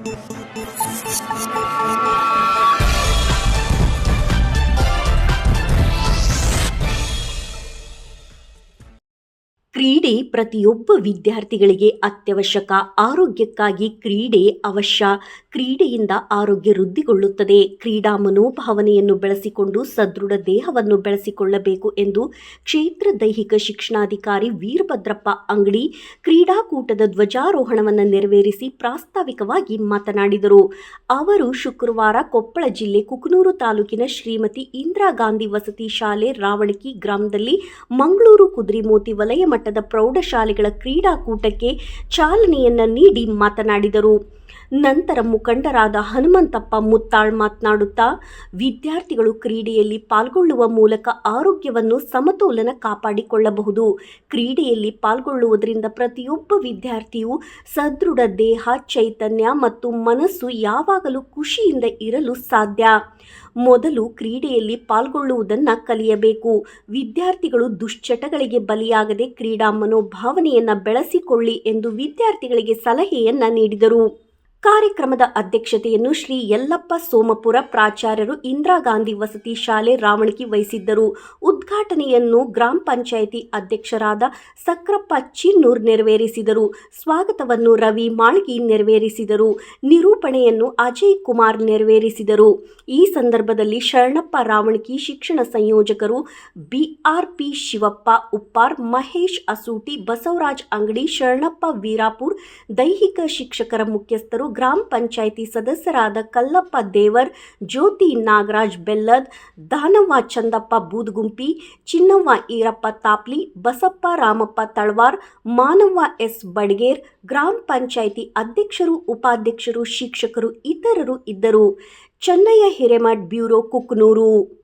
ಕ್ರೀಡೆ ಪ್ರತಿಯೊಬ್ಬ ವಿದ್ಯಾರ್ಥಿಗಳಿಗೆ ಅತ್ಯವಶ್ಯಕ. ಆರೋಗ್ಯಕ್ಕಾಗಿ ಕ್ರೀಡೆ ಅವಶ್ಯ. ಕ್ರೀಡೆಯಿಂದ ಆರೋಗ್ಯ ವೃದ್ಧಿಗೊಳ್ಳುತ್ತದೆ. ಕ್ರೀಡಾ ಮನೋಭಾವನೆಯನ್ನು ಬೆಳೆಸಿಕೊಂಡು ಸದೃಢ ದೇಹವನ್ನು ಬೆಳೆಸಿಕೊಳ್ಳಬೇಕು ಎಂದು ಕ್ಷೇತ್ರ ದೈಹಿಕ ಶಿಕ್ಷಣಾಧಿಕಾರಿ ವೀರಭದ್ರಪ್ಪ ಅಂಗಡಿ ಕ್ರೀಡಾಕೂಟದ ಧ್ವಜಾರೋಹಣವನ್ನು ನೆರವೇರಿಸಿ ಪ್ರಾಸ್ತಾವಿಕವಾಗಿ ಮಾತನಾಡಿದರು. ಅವರು ಶುಕ್ರವಾರ ಕೊಪ್ಪಳ ಜಿಲ್ಲೆ ಕುಕನೂರು ತಾಲೂಕಿನ ಶ್ರೀಮತಿ ಇಂದಿರಾ ಗಾಂಧಿ ವಸತಿ ಶಾಲೆ ರಾವಣಕಿ ಗ್ರಾಮದಲ್ಲಿ ಮಂಗಳೂರು ಕುದುರೆಮೋತಿ ವಲಯ ಮಟ್ಟದ ಪ್ರೌಢಶಾಲೆಗಳ ಕ್ರೀಡಾಕೂಟಕ್ಕೆ ಚಾಲನೆಯನ್ನ ನೀಡಿ ಮಾತನಾಡಿದರು. ನಂತರ ಮುಖಂಡರಾದ ಹನುಮಂತಪ್ಪ ಮುತ್ತಾಳ್ ಮಾತನಾಡುತ್ತಾ, ವಿದ್ಯಾರ್ಥಿಗಳು ಕ್ರೀಡೆಯಲ್ಲಿ ಪಾಲ್ಗೊಳ್ಳುವ ಮೂಲಕ ಆರೋಗ್ಯವನ್ನು ಸಮತೋಲನ ಕಾಪಾಡಿಕೊಳ್ಳಬಹುದು. ಕ್ರೀಡೆಯಲ್ಲಿ ಪಾಲ್ಗೊಳ್ಳುವುದರಿಂದ ಪ್ರತಿಯೊಬ್ಬ ವಿದ್ಯಾರ್ಥಿಯು ಸದೃಢ ದೇಹ, ಚೈತನ್ಯ ಮತ್ತು ಮನಸ್ಸು ಯಾವಾಗಲೂ ಖುಷಿಯಿಂದ ಇರಲು ಸಾಧ್ಯ. ಮೊದಲು ಕ್ರೀಡೆಯಲ್ಲಿ ಪಾಲ್ಗೊಳ್ಳುವುದನ್ನು ಕಲಿಯಬೇಕು. ವಿದ್ಯಾರ್ಥಿಗಳು ದುಶ್ಚಟಗಳಿಗೆ ಬಲಿಯಾಗದೆ ಕ್ರೀಡಾ ಮನೋಭಾವನೆಯನ್ನು ಬೆಳೆಸಿಕೊಳ್ಳಿ ಎಂದು ವಿದ್ಯಾರ್ಥಿಗಳಿಗೆ ಸಲಹೆಯನ್ನ ನೀಡಿದರು. ಕಾರ್ಯಕ್ರಮದ ಅಧ್ಯಕ್ಷತೆಯನ್ನು ಶ್ರೀ ಯಲ್ಲಪ್ಪ ಸೋಮಪುರ ಪ್ರಾಚಾರ್ಯರು ಇಂದಿರಾ ಗಾಂಧಿ ವಸತಿ ಶಾಲೆ ರಾವಣಕಿ ವಹಿಸಿದ್ದರು. ಉದ್ಘಾಟನೆಯನ್ನು ಗ್ರಾಮ ಪಂಚಾಯಿತಿ ಅಧ್ಯಕ್ಷರಾದ ಸಕ್ರಪ್ಪ ಚಿನ್ನೂರ್ ನೆರವೇರಿಸಿದರು. ಸ್ವಾಗತವನ್ನು ರವಿ ಮಾಳ್ಗಿ ನೆರವೇರಿಸಿದರು. ನಿರೂಪಣೆಯನ್ನು ಅಜಯ್ ಕುಮಾರ್ ನೆರವೇರಿಸಿದರು. ಈ ಸಂದರ್ಭದಲ್ಲಿ ಶರಣಪ್ಪ ರಾವಣಕಿ ಶಿಕ್ಷಣ ಸಂಯೋಜಕರು, BRP ಶಿವಪ್ಪ ಉಪ್ಪಾರ್, ಮಹೇಶ್ ಅಸೂಟಿ, ಬಸವರಾಜ್ ಅಂಗಡಿ, ಶರಣಪ್ಪ ವೀರಾಪುರ್, ದೈಹಿಕ ಶಿಕ್ಷಕರ ಮುಖ್ಯಸ್ಥರು, ಗ್ರಾಮ ಪಂಚಾಯಿತಿ ಸದಸ್ಯರಾದ ಕಲ್ಲಪ್ಪ ದೇವರ್, ಜ್ಯೋತಿ ನಾಗರಾಜ್ ಬೆಲ್ಲದ್, ದಾನವ್ವ ಚಂದಪ್ಪ ಬೂದಗುಂಪಿ, ಚಿನ್ನವ್ವ ಈರಪ್ಪ ತಾಪ್ಲಿ, ಬಸಪ್ಪ ರಾಮಪ್ಪ ತಳವಾರ್, ಮಾನವ್ವ S ಬಡಗೇರ್, ಗ್ರಾಮ ಪಂಚಾಯಿತಿ ಅಧ್ಯಕ್ಷರು, ಉಪಾಧ್ಯಕ್ಷರು, ಶಿಕ್ಷಕರು ಇತರರು ಇದ್ದರು. ಚೆನ್ನಯ್ಯ ಹಿರೇಮಠ್, ಬ್ಯೂರೋ, ಕುಕನೂರು.